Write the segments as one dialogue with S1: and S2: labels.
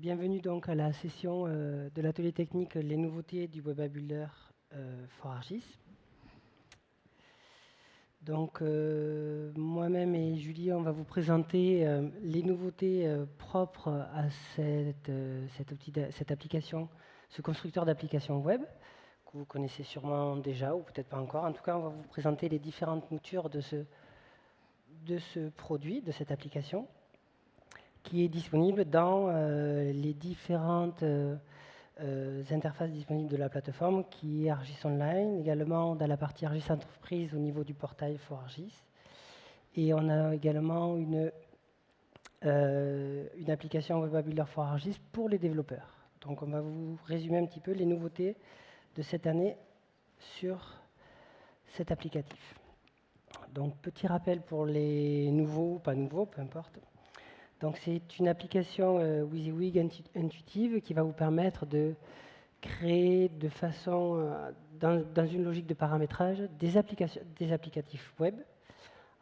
S1: Bienvenue donc à la session de l'atelier technique Les nouveautés du Web App Builder for ArcGIS. Donc moi-même et Julie, on va vous présenter les nouveautés propres à cette application, ce constructeur d'applications web que vous connaissez sûrement déjà ou peut-être pas encore. En tout cas, on va vous présenter les différentes moutures de ce produit, de cette application, qui est disponible dans les différentes interfaces disponibles de la plateforme, qui est ArcGIS Online, également dans la partie ArcGIS Entreprise au niveau du portail for ArcGIS. Et on a également une application Web App Builder for ArcGIS pour les développeurs. Donc on va vous résumer un petit peu les nouveautés de cette année sur cet applicatif. Donc petit rappel pour les nouveaux, pas nouveaux, peu importe. Donc c'est une application WYSIWYG intuitive qui va vous permettre de créer de façon, dans une logique de paramétrage, des applicatifs web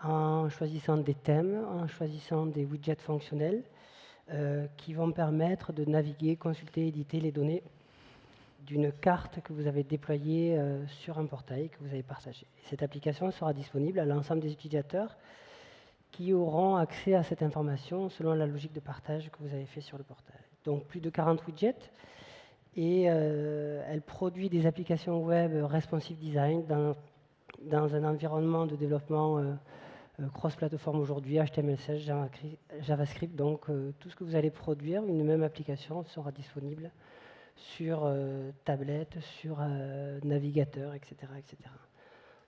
S1: en choisissant des thèmes, en choisissant des widgets fonctionnels qui vont permettre de naviguer, consulter, éditer les données d'une carte que vous avez déployée sur un portail que vous avez partagé. Et cette application sera disponible à l'ensemble des utilisateurs qui auront accès à cette information selon la logique de partage que vous avez fait sur le portail. Donc plus de 40 widgets, et elle produit des applications web responsive design dans un environnement de développement cross-plateforme aujourd'hui, HTML5, JavaScript. Donc tout ce que vous allez produire, une même application sera disponible sur tablette, sur navigateur, etc., etc.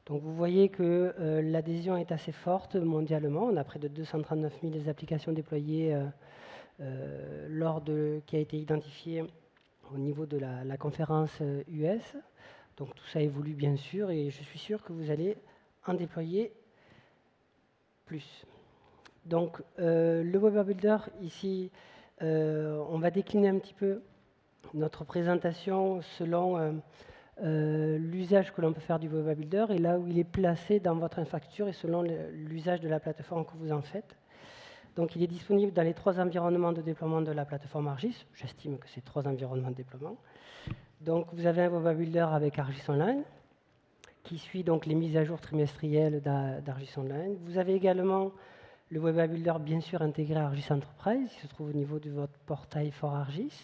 S1: Donc vous voyez que l'adhésion est assez forte mondialement. On a près de 239 000 applications déployées qui a été identifiée au niveau de la conférence US. Donc tout ça évolue bien sûr et je suis sûr que vous allez en déployer plus. Donc le Web App Builder, ici, on va décliner un petit peu notre présentation selon l'usage que l'on peut faire du Web App Builder et là où il est placé dans votre infrastructure et selon l'usage de la plateforme que vous en faites. Donc il est disponible dans les 3 environnements de déploiement de la plateforme ArcGIS. J'estime que c'est 3 environnements de déploiement. Donc vous avez un Web App Builder avec ArcGIS Online, qui suit donc les mises à jour trimestrielles d'ArcGIS Online. Vous avez également le Web App Builder, bien sûr, intégré à ArcGIS Enterprise, qui se trouve au niveau de votre portail for ArcGIS.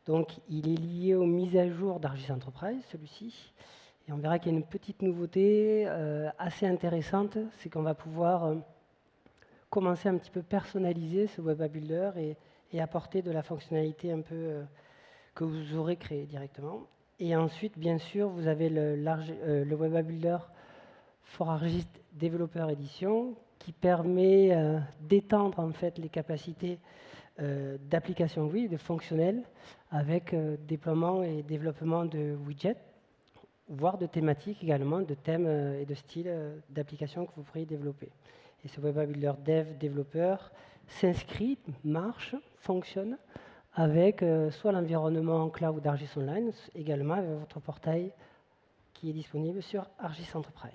S1: Donc il est lié aux mises à jour d'ArcGIS Enterprise, celui-ci. Et on verra qu'il y a une petite nouveauté assez intéressante, c'est qu'on va pouvoir commencer un petit peu personnaliser ce Web App Builder et apporter de la fonctionnalité un peu que vous aurez créée directement. Et ensuite, bien sûr, vous avez le Web App Builder for ArcGIS Developer Edition qui permet d'étendre en fait les capacités d'applications GUI, de fonctionnels, avec déploiement et développement de widgets, voire de thématiques également, de thèmes et de styles d'applications que vous pourriez développer. Et ce Web App Builder Dev développeur s'inscrit, marche, fonctionne avec soit l'environnement cloud d'ArcGIS Online, également avec votre portail qui est disponible sur ArcGIS Enterprise.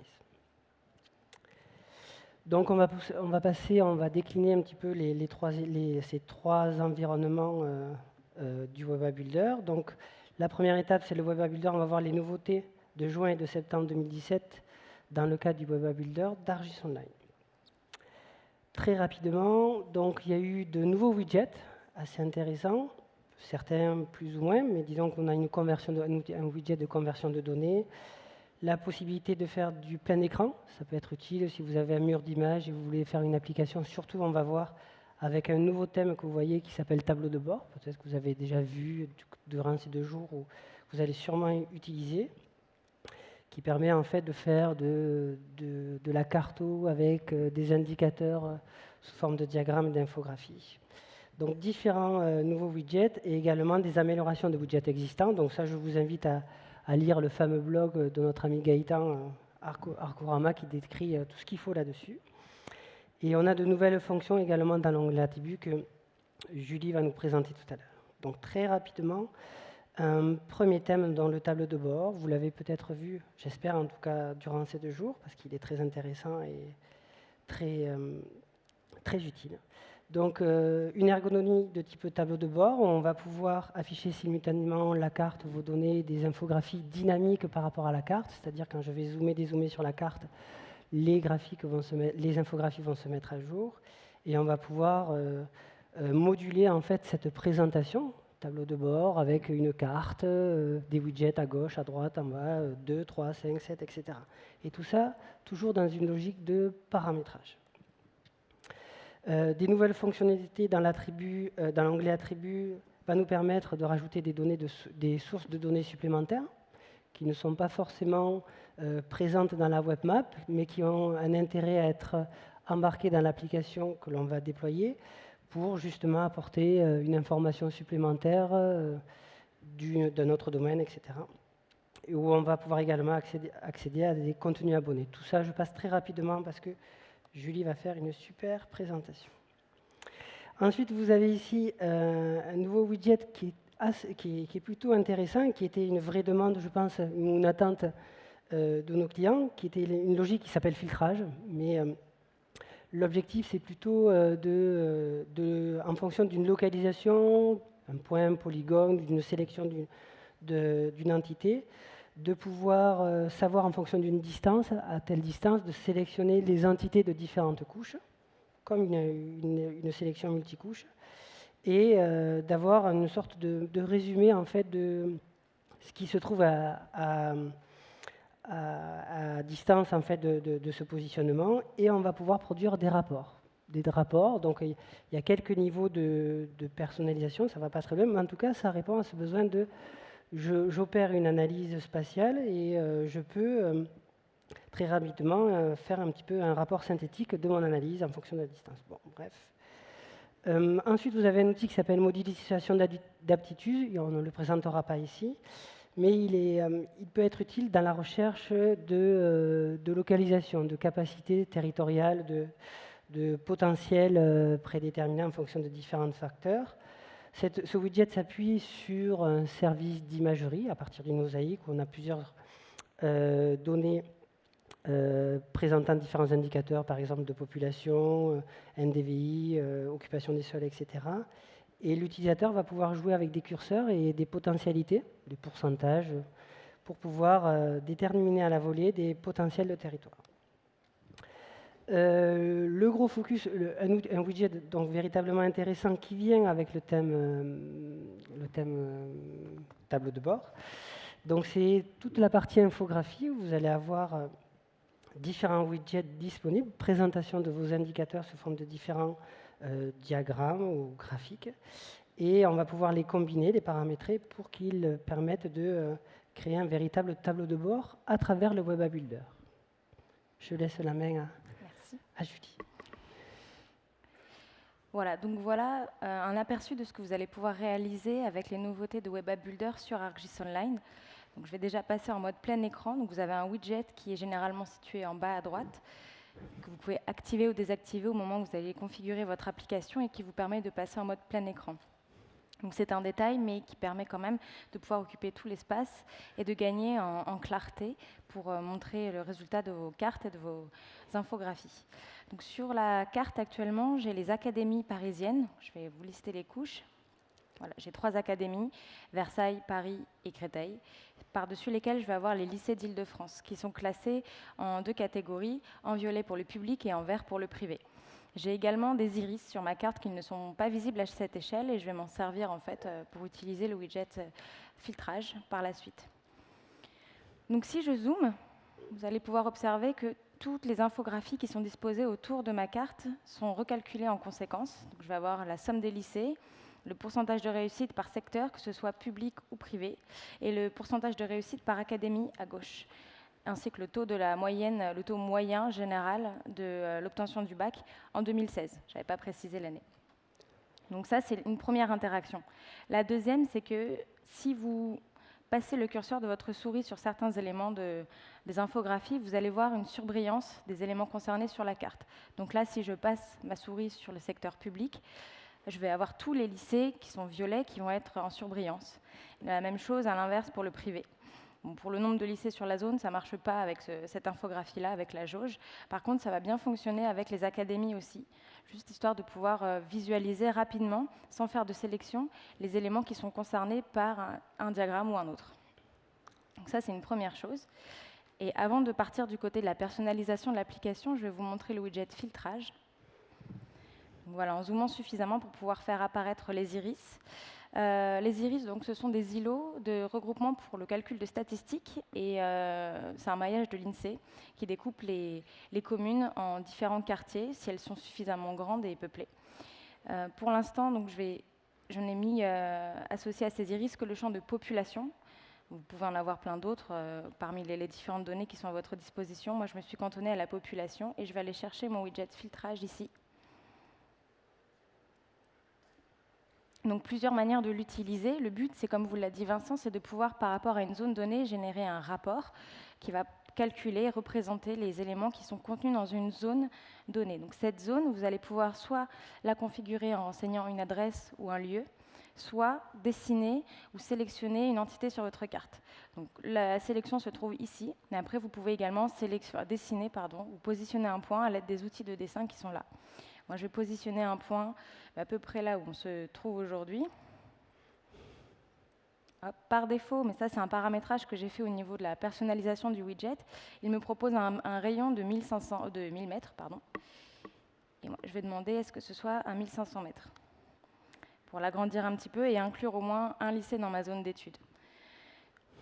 S1: Donc on va décliner un petit peu ces 3 environnements du Web App Builder. Donc la première étape, c'est le Web App Builder. On va voir les nouveautés de juin et de septembre 2017 dans le cadre du Web App Builder d'ArcGIS Online. Très rapidement, donc il y a eu de nouveaux widgets assez intéressants, certains plus ou moins, mais disons qu'on a un widget de conversion de données, la possibilité de faire du plein écran, ça peut être utile si vous avez un mur d'images et vous voulez faire une application, surtout on va voir avec un nouveau thème que vous voyez qui s'appelle tableau de bord, peut-être que vous avez déjà vu durant ces 2 jours où vous allez sûrement utiliser, qui permet en fait de faire de la carto avec des indicateurs sous forme de diagrammes et d'infographies. Donc différents nouveaux widgets et également des améliorations de widgets existants. Donc ça, je vous invite à lire le fameux blog de notre ami Gaëtan Arcorama qui décrit tout ce qu'il faut là-dessus. Et on a de nouvelles fonctions également dans l'onglet attributs que Julie va nous présenter tout à l'heure. Donc très rapidement, un premier thème dans le tableau de bord. Vous l'avez peut-être vu, j'espère en tout cas, durant ces 2 jours, parce qu'il est très intéressant et très utile. Donc, une ergonomie de type tableau de bord, où on va pouvoir afficher simultanément la carte, vos données, des infographies dynamiques par rapport à la carte, c'est-à-dire quand je vais zoomer, dézoomer sur la carte, les infographies vont se mettre à jour, et on va pouvoir moduler en fait cette présentation, tableau de bord avec une carte, des widgets à gauche, à droite, en bas, 2, 3, 5, 7, etc. Et tout ça, toujours dans une logique de paramétrage. Des nouvelles fonctionnalités dans l'onglet attributs va nous permettre de rajouter des sources de données supplémentaires qui ne sont pas forcément présentes dans la web map, mais qui ont un intérêt à être embarquées dans l'application que l'on va déployer pour justement apporter une information supplémentaire d'un autre domaine, etc. Et où on va pouvoir également accéder à des contenus abonnés. Tout ça, je passe très rapidement parce que Julie va faire une super présentation. Ensuite, vous avez ici un nouveau widget qui est plutôt intéressant, qui était une vraie demande, je pense, ou une attente de nos clients, qui était une logique qui s'appelle filtrage. Mais l'objectif, c'est plutôt en fonction d'une localisation, un point, un polygone, d'une sélection d'une entité, de pouvoir savoir en fonction d'une distance, à telle distance, de sélectionner les entités de différentes couches, comme une sélection multicouche, et d'avoir une sorte de résumé en fait de ce qui se trouve à distance en fait de ce positionnement, et on va pouvoir produire des rapports. Donc il y a quelques niveaux de personnalisation, ça ne va pas très bien, mais en tout cas ça répond à ce besoin de j'opère une analyse spatiale et je peux très rapidement faire un petit peu un rapport synthétique de mon analyse en fonction de la distance. Bon, bref. Ensuite, vous avez un outil qui s'appelle modélisation d'aptitude. On ne le présentera pas ici, mais il peut être utile dans la recherche de localisation, de capacité territoriale, de potentiel prédéterminé en fonction de différents facteurs. Ce widget s'appuie sur un service d'imagerie à partir d'une mosaïque où on a plusieurs données présentant différents indicateurs, par exemple de population, NDVI, occupation des sols, etc. Et l'utilisateur va pouvoir jouer avec des curseurs et des potentialités, des pourcentages, pour pouvoir déterminer à la volée des potentiels de territoire. Le gros focus, un widget donc véritablement intéressant qui vient avec le thème tableau de bord. Donc c'est toute la partie infographie où vous allez avoir différents widgets disponibles, présentation de vos indicateurs sous forme de différents diagrammes ou graphiques, et on va pouvoir les combiner, les paramétrer pour qu'ils permettent de créer un véritable tableau de bord à travers le Web App Builder. Je laisse la main à Julie.
S2: Voilà, donc voilà un aperçu de ce que vous allez pouvoir réaliser avec les nouveautés de Web App Builder sur ArcGIS Online. Donc je vais déjà passer en mode plein écran. Donc vous avez un widget qui est généralement situé en bas à droite, que vous pouvez activer ou désactiver au moment où vous allez configurer votre application et qui vous permet de passer en mode plein écran. Donc c'est un détail, mais qui permet quand même de pouvoir occuper tout l'espace et de gagner en clarté pour montrer le résultat de vos cartes et de vos infographies. Donc sur la carte actuellement, j'ai les académies parisiennes. Je vais vous lister les couches. Voilà, j'ai 3 académies, Versailles, Paris et Créteil, par-dessus lesquelles je vais avoir les lycées d'Île-de-France, qui sont classés en 2 catégories, en violet pour le public et en vert pour le privé. J'ai également des iris sur ma carte qui ne sont pas visibles à cette échelle et je vais m'en servir en fait pour utiliser le widget filtrage par la suite. Donc si je zoome, vous allez pouvoir observer que toutes les infographies qui sont disposées autour de ma carte sont recalculées en conséquence. Donc je vais avoir la somme des lycées, le pourcentage de réussite par secteur, que ce soit public ou privé, et le pourcentage de réussite par académie à gauche, ainsi que le taux de la moyenne, le taux moyen général de l'obtention du bac en 2016. Je n'avais pas précisé l'année. Donc ça, c'est une première interaction. La deuxième, c'est que si vous passez le curseur de votre souris sur certains éléments des infographies, vous allez voir une surbrillance des éléments concernés sur la carte. Donc là, si je passe ma souris sur le secteur public, je vais avoir tous les lycées qui sont violets qui vont être en surbrillance. La même chose à l'inverse pour le privé. Bon, pour le nombre de lycées sur la zone, ça ne marche pas avec cette infographie-là, avec la jauge. Par contre, ça va bien fonctionner avec les académies aussi, juste histoire de pouvoir visualiser rapidement, sans faire de sélection, les éléments qui sont concernés par un diagramme ou un autre. Donc ça, c'est une première chose. Et avant de partir du côté de la personnalisation de l'application, je vais vous montrer le widget filtrage. Donc voilà, en zoomant suffisamment pour pouvoir faire apparaître les iris. Les iris, donc, ce sont des îlots de regroupement pour le calcul de statistiques et c'est un maillage de l'INSEE qui découpe les communes en différents quartiers si elles sont suffisamment grandes et peuplées. Pour l'instant, donc, je n'ai mis associé à ces iris que le champ de population. Vous pouvez en avoir plein d'autres parmi les différentes données qui sont à votre disposition. Moi, je me suis cantonnée à la population et je vais aller chercher mon widget filtrage ici. Donc, plusieurs manières de l'utiliser. Le but, c'est comme vous l'a dit Vincent, c'est de pouvoir, par rapport à une zone donnée, générer un rapport qui va calculer, représenter les éléments qui sont contenus dans une zone donnée. Donc, cette zone, vous allez pouvoir soit la configurer en renseignant une adresse ou un lieu, soit dessiner ou sélectionner une entité sur votre carte. Donc, la sélection se trouve ici, mais après, vous pouvez également dessiner ou positionner un point à l'aide des outils de dessin qui sont là. Moi, je vais positionner un point à peu près là où on se trouve aujourd'hui. Par défaut, mais ça, c'est un paramétrage que j'ai fait au niveau de la personnalisation du widget, il me propose un rayon de 1000 mètres. Et moi, je vais demander est-ce que ce soit à 1500 mètres pour l'agrandir un petit peu et inclure au moins un lycée dans ma zone d'études.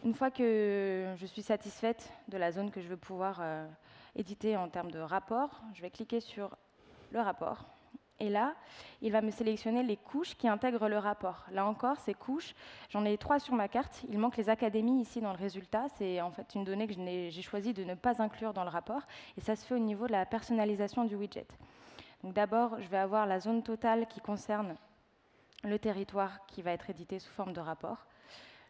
S2: Une fois que je suis satisfaite de la zone que je veux pouvoir éditer en termes de rapport, je vais cliquer sur le rapport. Et là, il va me sélectionner les couches qui intègrent le rapport. Là encore, ces couches, j'en ai 3 sur ma carte. Il manque les académies ici dans le résultat. C'est en fait une donnée que j'ai choisi de ne pas inclure dans le rapport. Et ça se fait au niveau de la personnalisation du widget. Donc d'abord, je vais avoir la zone totale qui concerne le territoire qui va être édité sous forme de rapport,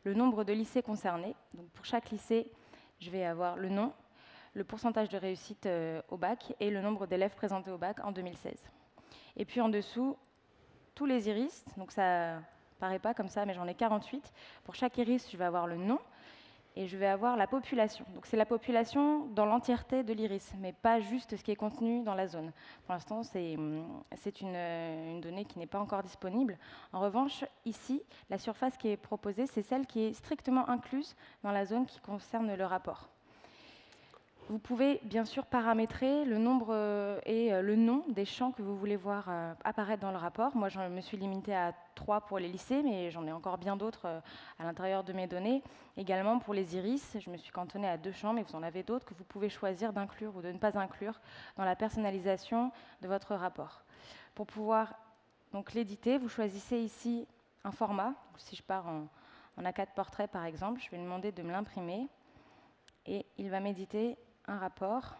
S2: le nombre de lycées concernés. Donc pour chaque lycée, je vais avoir le nom, le pourcentage de réussite au bac et le nombre d'élèves présentés au bac en 2016. Et puis en dessous, tous les iris, donc ça ne paraît pas comme ça, mais j'en ai 48. Pour chaque iris, je vais avoir le nom et je vais avoir la population. Donc c'est la population dans l'entièreté de l'iris, mais pas juste ce qui est contenu dans la zone. Pour l'instant, c'est une donnée qui n'est pas encore disponible. En revanche, ici, la surface qui est proposée, c'est celle qui est strictement incluse dans la zone qui concerne le rapport. Vous pouvez bien sûr paramétrer le nombre et le nom des champs que vous voulez voir apparaître dans le rapport. Moi, je me suis limitée à 3 pour les lycées, mais j'en ai encore bien d'autres à l'intérieur de mes données. Également pour les iris, je me suis cantonnée à 2 champs, mais vous en avez d'autres que vous pouvez choisir d'inclure ou de ne pas inclure dans la personnalisation de votre rapport. Pour pouvoir donc l'éditer, vous choisissez ici un format. Si je pars en A4 portrait, par exemple, je vais lui demander de me l'imprimer et il va m'éditer un rapport.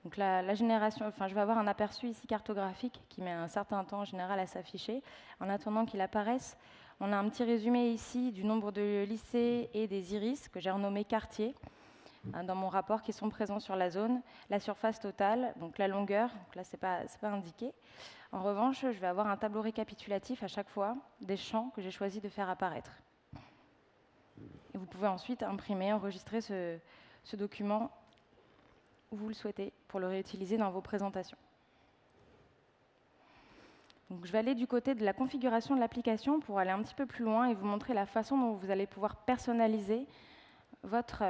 S2: Donc la génération, je vais avoir un aperçu ici cartographique qui met un certain temps en général à s'afficher. En attendant qu'il apparaisse, on a un petit résumé ici du nombre de lycées et des iris que j'ai renommés quartiers dans mon rapport qui sont présents sur la zone, la surface totale, donc la longueur, donc là c'est pas indiqué. En revanche, je vais avoir un tableau récapitulatif à chaque fois des champs que j'ai choisi de faire apparaître. Et vous pouvez ensuite imprimer, enregistrer ce document où vous le souhaitez pour le réutiliser dans vos présentations. Donc, je vais aller du côté de la configuration de l'application pour aller un petit peu plus loin et vous montrer la façon dont vous allez pouvoir personnaliser votre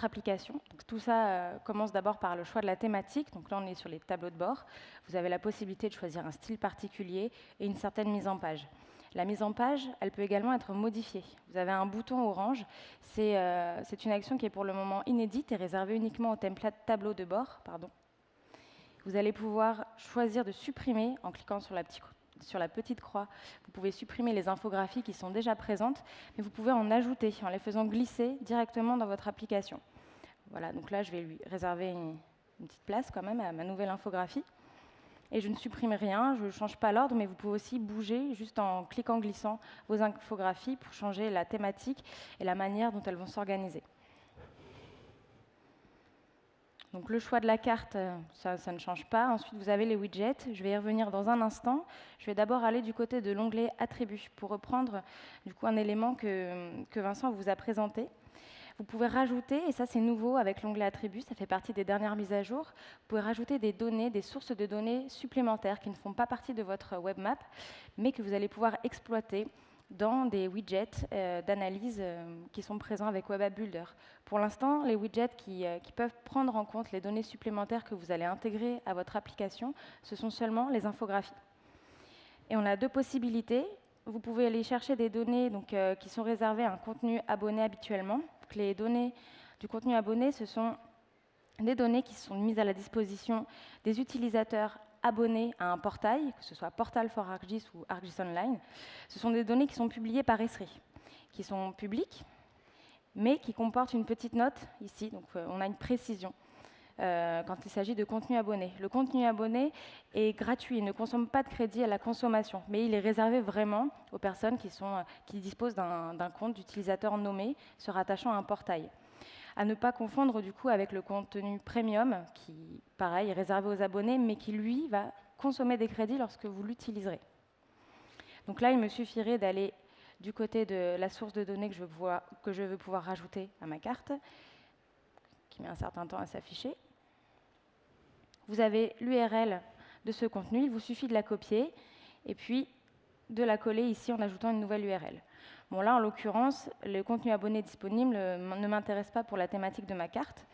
S2: application. Donc, tout ça commence d'abord par le choix de la thématique. Donc là, on est sur les tableaux de bord. Vous avez la possibilité de choisir un style particulier et une certaine mise en page. La mise en page, elle peut également être modifiée. Vous avez un bouton orange. C'est une action qui est pour le moment inédite et réservée uniquement au template tableau de bord. Vous allez pouvoir choisir de supprimer, en cliquant sur la petite croix, vous pouvez supprimer les infographies qui sont déjà présentes, mais vous pouvez en ajouter en les faisant glisser directement dans votre application. Voilà, donc là, je vais lui réserver une petite place quand même à ma nouvelle infographie. Et je ne supprime rien, je ne change pas l'ordre, mais vous pouvez aussi bouger juste en cliquant, glissant vos infographies pour changer la thématique et la manière dont elles vont s'organiser. Donc le choix de la carte, ça ne change pas. Ensuite, vous avez les widgets. Je vais y revenir dans un instant. Je vais d'abord aller du côté de l'onglet Attributs pour reprendre du coup un élément que Vincent vous a présenté. Vous pouvez rajouter, et ça c'est nouveau avec l'onglet Attributs, ça fait partie des dernières mises à jour, vous pouvez rajouter des données, des sources de données supplémentaires qui ne font pas partie de votre webmap, mais que vous allez pouvoir exploiter dans des widgets d'analyse qui sont présents avec Web App Builder. Pour l'instant, les widgets qui peuvent prendre en compte les données supplémentaires que vous allez intégrer à votre application, ce sont seulement les infographies. Et on a deux possibilités. Vous pouvez aller chercher des données qui sont réservées à un contenu abonné habituellement. Donc, les données du contenu abonné, ce sont des données qui sont mises à la disposition des utilisateurs abonnés à un portail, que ce soit Portal for ArcGIS ou ArcGIS Online. Ce sont des données qui sont publiées par Esri, qui sont publiques, mais qui comportent une petite note ici. Donc, on a une précision quand il s'agit de contenu abonné. Le contenu abonné est gratuit, il ne consomme pas de crédit à la consommation, mais il est réservé vraiment aux personnes qui disposent d'un compte d'utilisateur nommé se rattachant à un portail. À ne pas confondre du coup avec le contenu premium, qui, pareil, est réservé aux abonnés, mais qui, lui, va consommer des crédits lorsque vous l'utiliserez. Donc là, il me suffirait d'aller du côté de la source de données que je veux pouvoir rajouter à ma carte, qui met un certain temps à s'afficher. Vous avez l'URL de ce contenu, il vous suffit de la copier, et puis de la coller ici en ajoutant une nouvelle URL. Bon, là, en l'occurrence, le contenu abonné disponible ne m'intéresse pas pour la thématique de ma carte,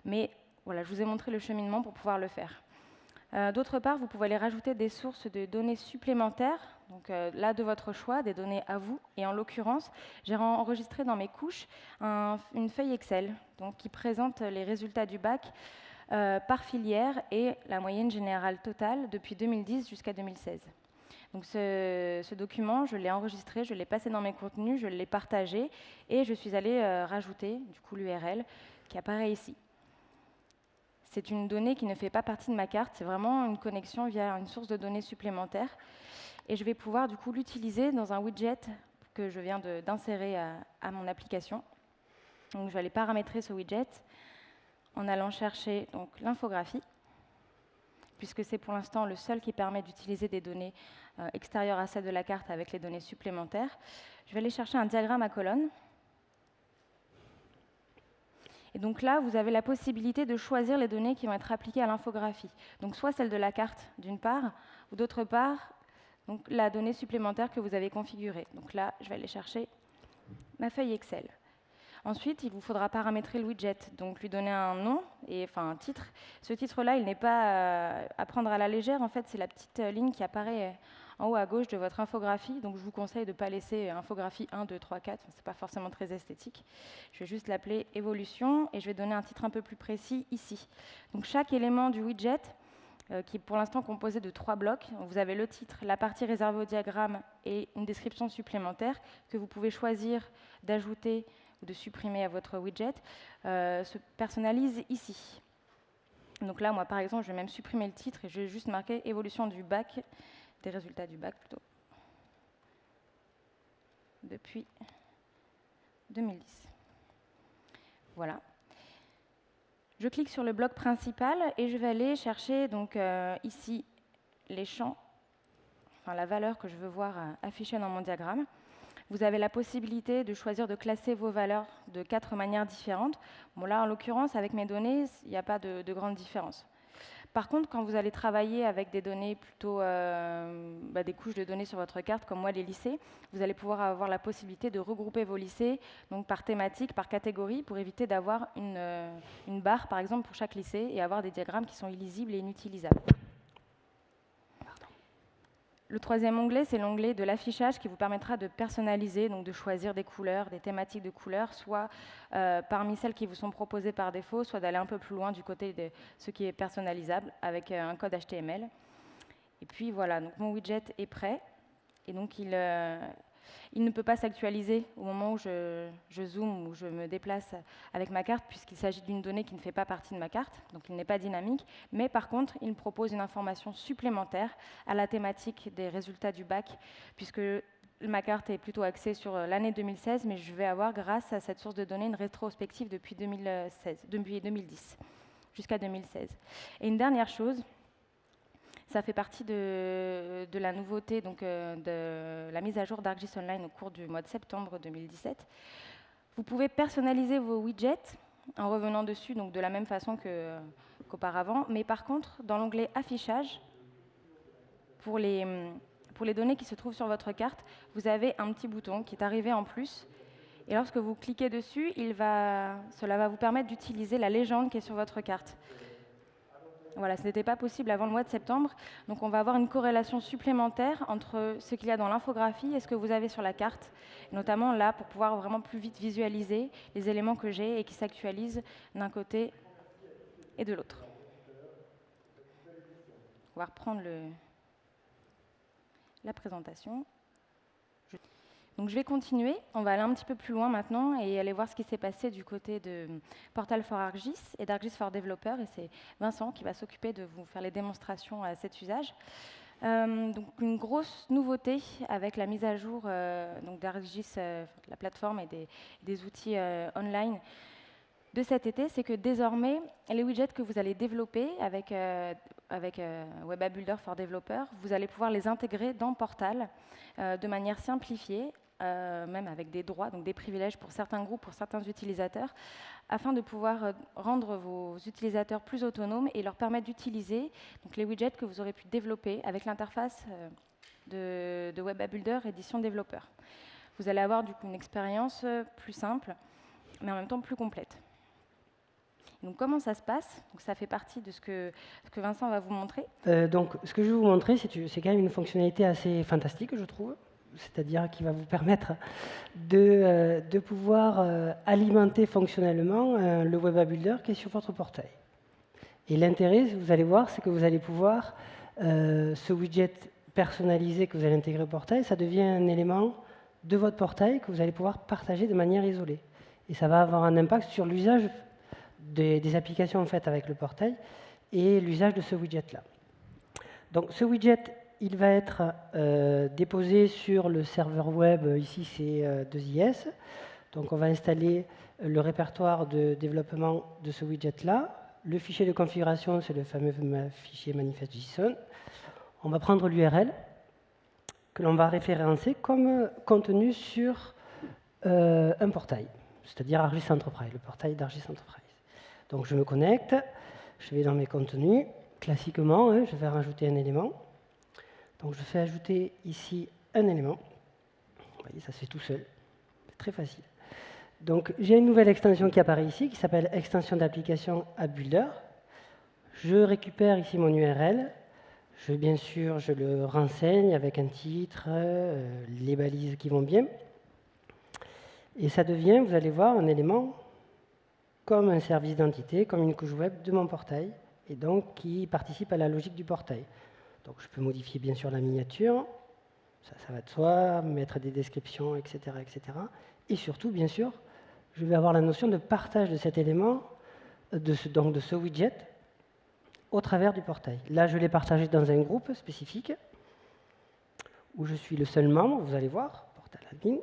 S2: mais voilà, je vous ai montré le cheminement pour pouvoir le faire. D'autre part, vous pouvez aller rajouter des sources de données supplémentaires, donc là, de votre choix, des données à vous. Et en l'occurrence, j'ai enregistré dans mes couches une feuille Excel donc, qui présente les résultats du bac par filière et la moyenne générale totale depuis 2010 jusqu'à 2016. Donc ce document, je l'ai enregistré, je l'ai passé dans mes contenus, je l'ai partagé et je suis allée rajouter du coup l'URL qui apparaît ici. C'est une donnée qui ne fait pas partie de ma carte, c'est vraiment une connexion via une source de données supplémentaire. Et je vais pouvoir du coup l'utiliser dans un widget que je viens d'insérer à mon application. Donc je vais aller paramétrer ce widget en allant chercher l'infographie, puisque c'est pour l'instant le seul qui permet d'utiliser des données extérieures à celles de la carte avec les données supplémentaires. Je vais aller chercher un diagramme à colonnes. Et donc là, vous avez la possibilité de choisir les données qui vont être appliquées à l'infographie. Donc soit celle de la carte, d'une part, ou d'autre part, donc la donnée supplémentaire que vous avez configurée. Donc là, je vais aller chercher ma feuille Excel. Ensuite, il vous faudra paramétrer le widget, donc lui donner un nom, un titre. Ce titre-là, il n'est pas à prendre à la légère. En fait, c'est la petite ligne qui apparaît en haut à gauche de votre infographie. Donc, je vous conseille de ne pas laisser infographie 1, 2, 3, 4. Ce n'est pas forcément très esthétique. Je vais juste l'appeler évolution et je vais donner un titre un peu plus précis ici. Donc, chaque élément du widget, qui est pour l'instant composé de 3 blocs. Donc, vous avez le titre, la partie réservée au diagramme et une description supplémentaire que vous pouvez choisir d'ajouter ou de supprimer à votre widget, se personnalise ici. Donc là, moi, par exemple, je vais même supprimer le titre et je vais juste marquer évolution du bac, des résultats du bac plutôt, depuis 2010. Voilà. Je clique sur le bloc principal et je vais aller chercher donc, ici les champs, la valeur que je veux voir affichée dans mon diagramme. Vous avez la possibilité de choisir de classer vos valeurs de 4 manières différentes. Bon, là, en l'occurrence, avec mes données, il n'y a pas de grande différence. Par contre, quand vous allez travailler avec des données plutôt des couches de données sur votre carte, comme moi les lycées, vous allez pouvoir avoir la possibilité de regrouper vos lycées donc par thématique, par catégorie, pour éviter d'avoir une barre, par exemple, pour chaque lycée et avoir des diagrammes qui sont illisibles et inutilisables. Le troisième onglet, c'est l'onglet de l'affichage qui vous permettra de personnaliser, donc de choisir des couleurs, des thématiques de couleurs, soit parmi celles qui vous sont proposées par défaut, soit d'aller un peu plus loin du côté de ce qui est personnalisable avec un code HTML. Et puis voilà, donc mon widget est prêt. Et donc il ne peut pas s'actualiser au moment où je zoome ou je me déplace avec ma carte, puisqu'il s'agit d'une donnée qui ne fait pas partie de ma carte, donc il n'est pas dynamique. Mais par contre, il me propose une information supplémentaire à la thématique des résultats du bac, puisque ma carte est plutôt axée sur l'année 2016, mais je vais avoir, grâce à cette source de données, une rétrospective depuis 2010. jusqu'à 2016. Et une dernière chose, ça fait partie de la nouveauté, donc de la mise à jour d'ArcGIS Online au cours du mois de septembre 2017. Vous pouvez personnaliser vos widgets en revenant dessus, donc de la même façon qu'auparavant, mais par contre, dans l'onglet Affichage, pour les données qui se trouvent sur votre carte, vous avez un petit bouton qui est arrivé en plus. Et lorsque vous cliquez dessus, cela va vous permettre d'utiliser la légende qui est sur votre carte. Voilà, ce n'était pas possible avant le mois de septembre. Donc on va avoir une corrélation supplémentaire entre ce qu'il y a dans l'infographie et ce que vous avez sur la carte. Notamment là, pour pouvoir vraiment plus vite visualiser les éléments que j'ai et qui s'actualisent d'un côté et de l'autre. On va reprendre la présentation. Donc je vais continuer, on va aller un petit peu plus loin maintenant et aller voir ce qui s'est passé du côté de Portal for ArcGIS et d'ArcGIS for Developer. Et c'est Vincent qui va s'occuper de vous faire les démonstrations à cet usage. Donc une grosse nouveauté avec la mise à jour d'ArcGIS, la plateforme et des outils online de cet été, c'est que désormais, les widgets que vous allez développer avec Web App Builder for Developer, vous allez pouvoir les intégrer dans Portal de manière simplifiée, même avec des droits, donc des privilèges pour certains groupes, pour certains utilisateurs, afin de pouvoir rendre vos utilisateurs plus autonomes et leur permettre d'utiliser les widgets que vous aurez pu développer avec l'interface de Web App Builder Édition Développeur. Vous allez avoir du coup une expérience plus simple, mais en même temps plus complète. Donc comment ça se passe? Donc, ça fait partie de ce que Vincent va vous montrer.
S1: Donc ce que je vais vous montrer, c'est quand même une fonctionnalité assez fantastique, je trouve. C'est-à-dire qui va vous permettre de pouvoir alimenter fonctionnellement le Web App Builder qui est sur votre portail. Et l'intérêt, vous allez voir, c'est que vous allez pouvoir, ce widget personnalisé que vous allez intégrer au portail, ça devient un élément de votre portail que vous allez pouvoir partager de manière isolée. Et ça va avoir un impact sur l'usage des applications faites avec le portail et l'usage de ce widget-là. Donc ce widget, il va être déposé sur le serveur web, ici c'est 2IS. Donc on va installer le répertoire de développement de ce widget-là. Le fichier de configuration, c'est le fameux fichier manifest.json. On va prendre l'URL que l'on va référencer comme contenu sur un portail, c'est-à-dire ArcGIS Enterprise, le portail d'ArcGIS Enterprise. Donc je me connecte, je vais dans mes contenus, classiquement, je vais rajouter un élément. Donc je fais ajouter ici un élément. Vous voyez, ça se fait tout seul, c'est très facile. Donc j'ai une nouvelle extension qui apparaît ici, qui s'appelle extension d'application App Builder. Je récupère ici mon URL. Bien sûr, je le renseigne avec un titre, les balises qui vont bien. Et ça devient, vous allez voir, un élément comme un service d'identité, comme une couche web de mon portail, et donc qui participe à la logique du portail. Donc je peux modifier bien sûr la miniature, ça va de soi, mettre des descriptions, etc., etc. Et surtout, bien sûr, je vais avoir la notion de partage de cet élément, de ce widget, au travers du portail. Là, je l'ai partagé dans un groupe spécifique, où je suis le seul membre, vous allez voir, portal admin.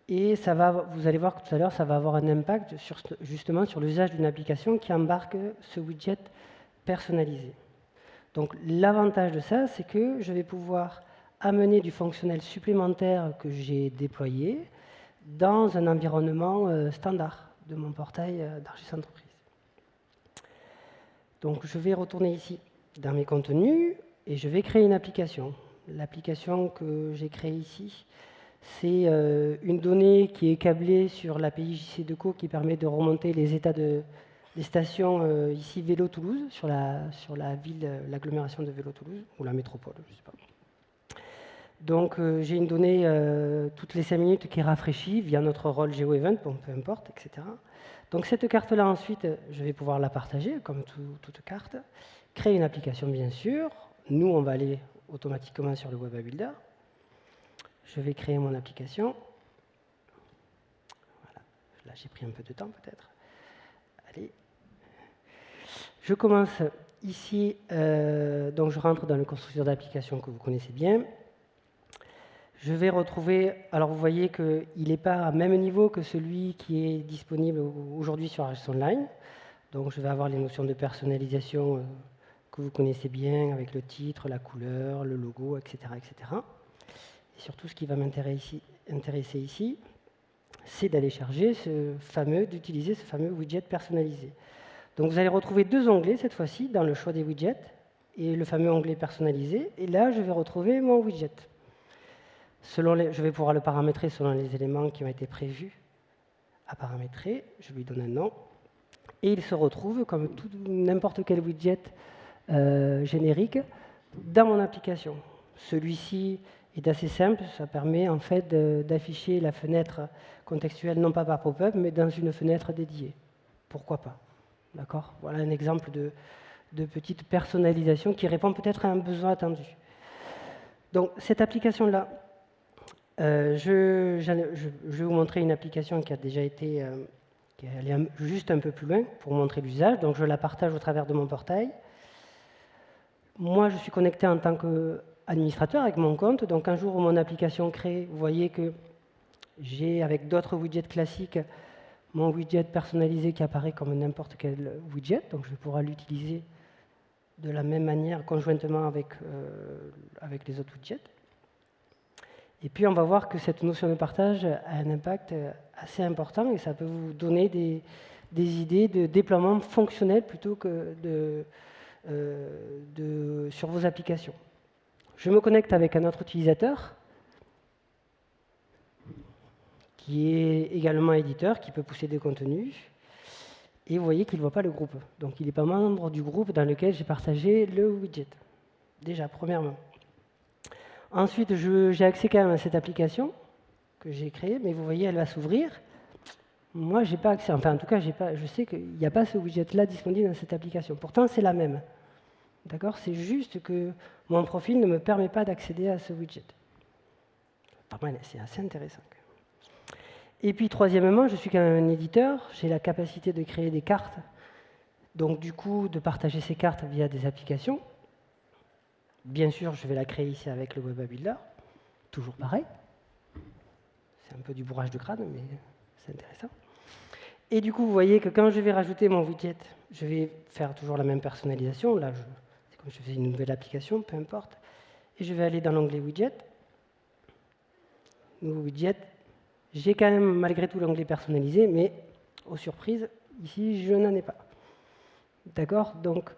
S1: Et vous allez voir que tout à l'heure, ça va avoir un impact justement sur l'usage d'une application qui embarque ce widget personnalisé. Donc l'avantage de ça, c'est que je vais pouvoir amener du fonctionnel supplémentaire que j'ai déployé dans un environnement standard de mon portail d'ArcGIS Entreprise. Donc je vais retourner ici dans mes contenus et je vais créer une application. L'application que j'ai créée ici, c'est une donnée qui est câblée sur l'API JC2Co qui permet de remonter les états des stations ici Vélo Toulouse, sur la ville, l'agglomération de Vélo Toulouse, ou la métropole, je ne sais pas. Donc j'ai une donnée toutes les 5 minutes qui est rafraîchie via notre rôle GeoEvent, bon, peu importe, etc. Donc cette carte-là, ensuite, je vais pouvoir la partager, comme toute carte. Créer une application, bien sûr. Nous, on va aller automatiquement sur le Web App Builder. Je vais créer mon application. Voilà. Là, j'ai pris un peu de temps, peut-être. Allez. Je commence ici. Donc, je rentre dans le constructeur d'application que vous connaissez bien. Je vais retrouver, alors vous voyez qu'il n'est pas à même niveau que celui qui est disponible aujourd'hui sur ArcGIS Online. Donc je vais avoir les notions de personnalisation que vous connaissez bien, avec le titre, la couleur, le logo, etc. etc. Et surtout, ce qui va m'intéresser ici, c'est d'aller charger d'utiliser ce fameux widget personnalisé. Donc vous allez retrouver deux onglets cette fois-ci dans le choix des widgets et le fameux onglet personnalisé. Et là, je vais retrouver mon widget. Je vais pouvoir le paramétrer selon les éléments qui ont été prévus à paramétrer. Je lui donne un nom. Et il se retrouve comme n'importe quel widget générique dans mon application. Celui-ci est assez simple. Ça permet en fait d'afficher la fenêtre contextuelle non pas par pop-up, mais dans une fenêtre dédiée. Pourquoi pas? D'accord. Voilà un exemple de petite personnalisation qui répond peut-être à un besoin attendu. Donc, cette application-là, je vais vous montrer une application qui a déjà été qui est allée juste un peu plus loin pour montrer l'usage. Donc, je la partage au travers de mon portail. Moi, je suis connecté en tant qu'administrateur avec mon compte. Donc, un jour où mon application crée, vous voyez que j'ai, avec d'autres widgets classiques, mon widget personnalisé qui apparaît comme n'importe quel widget, donc je vais pouvoir l'utiliser de la même manière conjointement avec les autres widgets. Et puis on va voir que cette notion de partage a un impact assez important et ça peut vous donner des idées de déploiement fonctionnel plutôt que sur vos applications. Je me connecte avec un autre utilisateur qui est également éditeur, qui peut pousser des contenus. Et vous voyez qu'il ne voit pas le groupe. Donc il n'est pas membre du groupe dans lequel j'ai partagé le widget. Déjà, premièrement. Ensuite, j'ai accès quand même à cette application que j'ai créée, mais vous voyez, elle va s'ouvrir. Moi, je n'ai pas accès. Enfin, en tout cas, je sais qu'il n'y a pas ce widget-là disponible dans cette application. Pourtant, c'est la même. D'accord? C'est juste que mon profil ne me permet pas d'accéder à ce widget. C'est assez intéressant. Et puis, troisièmement, je suis quand même un éditeur, j'ai la capacité de créer des cartes, donc du coup, de partager ces cartes via des applications. Bien sûr, je vais la créer ici avec le Web App Builder, toujours pareil. C'est un peu du bourrage de crâne, mais c'est intéressant. Et du coup, vous voyez que quand je vais rajouter mon widget, je vais faire toujours la même personnalisation. Là, c'est comme si je faisais une nouvelle application, peu importe. Et je vais aller dans l'onglet Widget. Nouveau widget. J'ai quand même malgré tout l'onglet personnalisé, mais aux surprises, ici, je n'en ai pas. D'accord? Donc,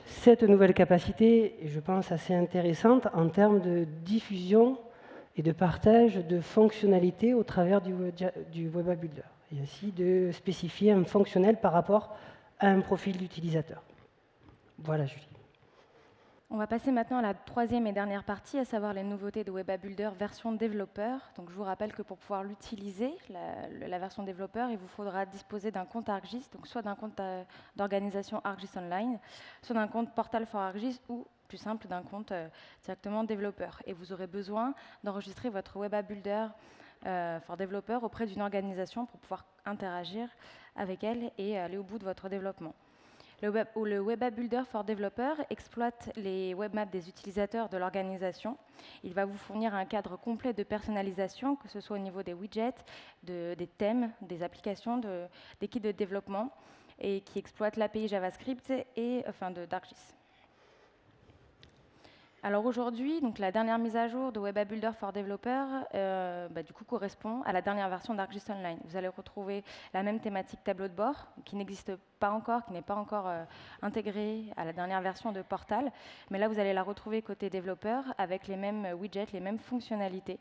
S1: cette nouvelle capacité est, je pense, assez intéressante en termes de diffusion et de partage de fonctionnalités au travers du Web App Builder, et ainsi de spécifier un fonctionnel par rapport à un profil d'utilisateur. Voilà, Julie.
S2: On va passer maintenant à la troisième et dernière partie, à savoir les nouveautés de Web App Builder version développeur. Donc, je vous rappelle que pour pouvoir l'utiliser, la version développeur, il vous faudra disposer d'un compte ArcGIS, donc soit d'un compte d'organisation ArcGIS Online, soit d'un compte Portal for ArcGIS ou, plus simple, d'un compte directement développeur. Et vous aurez besoin d'enregistrer votre Web App Builder for développeur auprès d'une organisation pour pouvoir interagir avec elle et aller au bout de votre développement. Le Web App Builder for Developer exploite les web maps des utilisateurs de l'organisation. Il va vous fournir un cadre complet de personnalisation, que ce soit au niveau des widgets, des thèmes, des applications, des kits de développement, et qui exploite l'API JavaScript et d'ArcGIS. Alors aujourd'hui, donc la dernière mise à jour de Web App Builder for Developer du coup, correspond à la dernière version d'ArcGIS Online. Vous allez retrouver la même thématique tableau de bord, qui n'existe pas encore, qui n'est pas encore intégrée à la dernière version de Portal. Mais là, vous allez la retrouver côté développeur, avec les mêmes widgets, les mêmes fonctionnalités.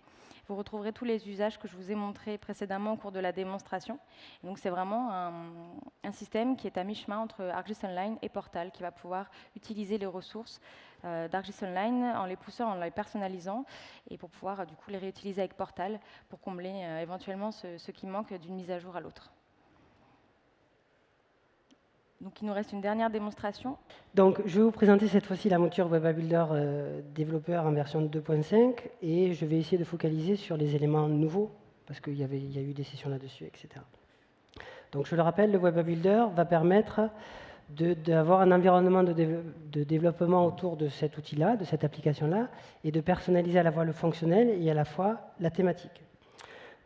S2: Vous retrouverez tous les usages que je vous ai montrés précédemment au cours de la démonstration. Et donc c'est vraiment un système qui est à mi-chemin entre ArcGIS Online et Portal, qui va pouvoir utiliser les ressources d'ArcGIS Online en les poussant, en les personnalisant, et pour pouvoir du coup les réutiliser avec Portal pour combler éventuellement ce qui manque d'une mise à jour à l'autre. Donc il nous reste une dernière démonstration.
S1: Donc je vais vous présenter cette fois-ci la mouture Web App Builder développeur en version 2.5 et je vais essayer de focaliser sur les éléments nouveaux parce qu'il y a eu des sessions là-dessus, etc. Donc je le rappelle, le Web App Builder va permettre d'avoir un environnement de développement autour de cet outil-là, de cette application-là, et de personnaliser à la fois le fonctionnel et à la fois la thématique.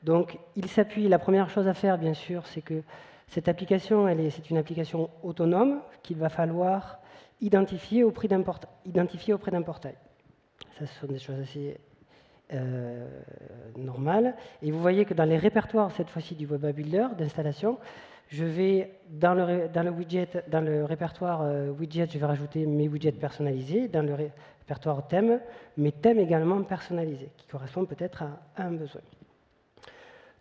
S1: Donc il s'appuie, la première chose à faire, bien sûr, c'est que Cette application, c'est une application autonome qu'il va falloir identifier auprès d'un portail. Ça, ce sont des choses assez normales. Et vous voyez que dans les répertoires, cette fois-ci du Web App Builder d'installation, je vais, dans le répertoire widget, je vais rajouter mes widgets personnalisés. Dans le répertoire thème, mes thèmes également personnalisés, qui correspondent peut-être à un besoin.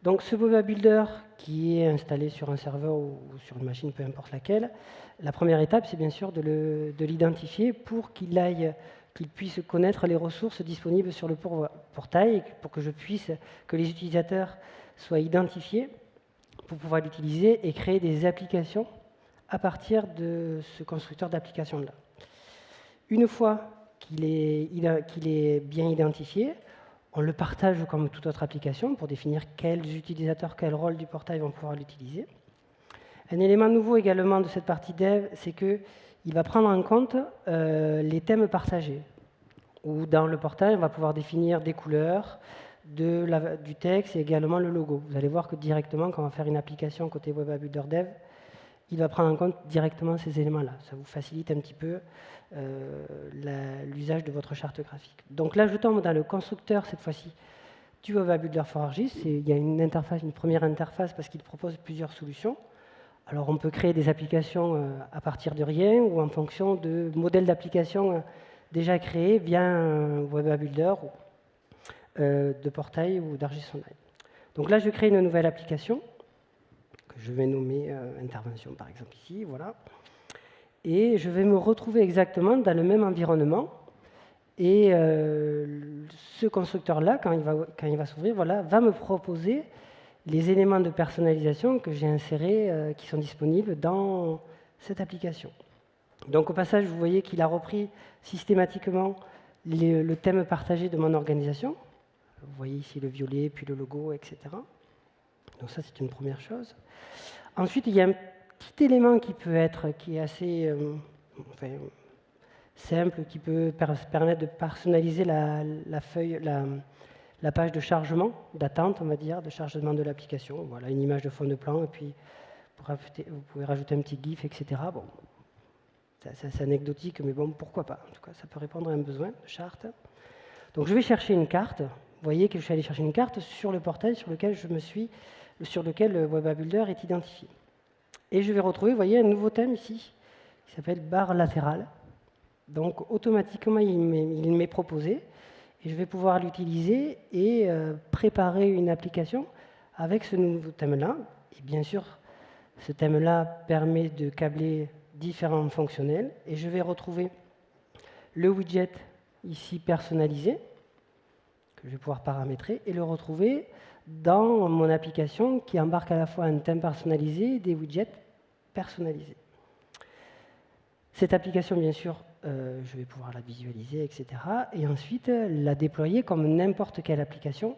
S1: Donc ce Web App Builder qui est installé sur un serveur ou sur une machine, peu importe laquelle, la première étape, c'est bien sûr de l'identifier pour qu'il puisse connaître les ressources disponibles sur le portail, pour que les utilisateurs soient identifiés pour pouvoir l'utiliser et créer des applications à partir de ce constructeur d'applications-là. Une fois qu'il est bien identifié, on le partage comme toute autre application pour définir quels utilisateurs, quel rôle du portail vont pouvoir l'utiliser. Un élément nouveau également de cette partie dev, c'est qu'il va prendre en compte les thèmes partagés. Où dans le portail, on va pouvoir définir des couleurs, du texte et également le logo. Vous allez voir que directement, quand on va faire une application côté Web App Builder Dev, il va prendre en compte directement ces éléments-là. Ça vous facilite un petit peu l'usage de votre charte graphique. Donc là, je tombe dans le constructeur, cette fois-ci, du Web App Builder for ArcGIS. Il y a une première interface parce qu'il propose plusieurs solutions. Alors on peut créer des applications à partir de rien ou en fonction de modèles d'applications déjà créés via un Web App Builder de portail ou d'ArcGIS Online. Donc là, je crée une nouvelle application que je vais nommer intervention, par exemple, ici. Voilà. Et je vais me retrouver exactement dans le même environnement. Et ce constructeur-là, quand il va s'ouvrir, voilà, va me proposer les éléments de personnalisation que j'ai insérés, qui sont disponibles dans cette application. Donc au passage, vous voyez qu'il a repris systématiquement le thème partagé de mon organisation. Vous voyez ici le violet, puis le logo, etc. Donc ça, c'est une première chose. Ensuite, il y a un petit élément qui est assez simple, qui peut permettre de personnaliser la page de chargement, d'attente, on va dire, de chargement de l'application. Voilà, une image de fond de plan, et puis vous pouvez rajouter un petit GIF, etc. Bon, c'est anecdotique, mais bon, pourquoi pas. En tout cas, ça peut répondre à un besoin de charte. Donc je vais chercher une carte. Vous voyez que je suis allé chercher une carte sur le portail sur lequel le Web App Builder est identifié. Et je vais retrouver, vous voyez, un nouveau thème ici, qui s'appelle barre latérale. Donc automatiquement, il m'est proposé, et je vais pouvoir l'utiliser et préparer une application avec ce nouveau thème-là. Et bien sûr, ce thème-là permet de câbler différents fonctionnels, et je vais retrouver le widget ici personnalisé, que je vais pouvoir paramétrer, et le retrouver dans mon application qui embarque à la fois un thème personnalisé et des widgets personnalisés. Cette application, bien sûr, je vais pouvoir la visualiser, etc. Et ensuite, la déployer comme n'importe quelle application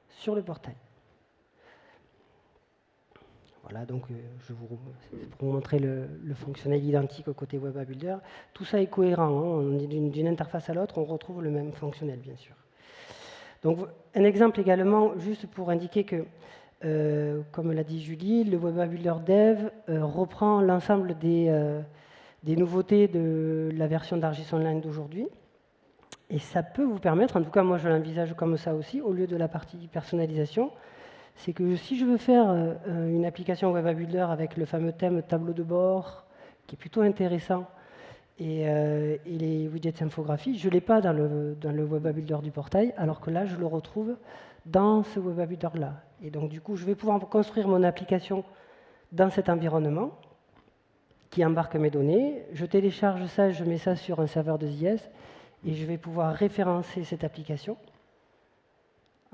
S1: sur le portail. Voilà, donc c'est pour vous montrer le fonctionnel identique au côté Web App Builder. Tout ça est cohérent, hein. D'une interface à l'autre, on retrouve le même fonctionnel, bien sûr. Donc, un exemple également, juste pour indiquer que, comme l'a dit Julie, le Web App Builder Dev reprend l'ensemble des nouveautés de la version d'ArcGIS Online d'aujourd'hui. Et ça peut vous permettre, en tout cas moi je l'envisage comme ça aussi, au lieu de la partie personnalisation, c'est que si je veux faire une application Web App Builder avec le fameux thème tableau de bord, qui est plutôt intéressant, et les widgets infographie, je ne l'ai pas dans le Web App Builder du portail, alors que là, je le retrouve dans ce Web App Builder-là. Et donc, du coup, je vais pouvoir construire mon application dans cet environnement qui embarque mes données. Je télécharge ça, je mets ça sur un serveur de ZIS, et je vais pouvoir référencer cette application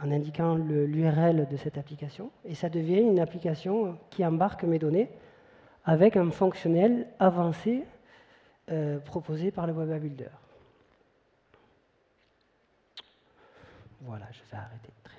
S1: en indiquant l'URL de cette application. Et ça devient une application qui embarque mes données avec un fonctionnel avancé proposé par le Web App Builder. Voilà, je vais arrêter très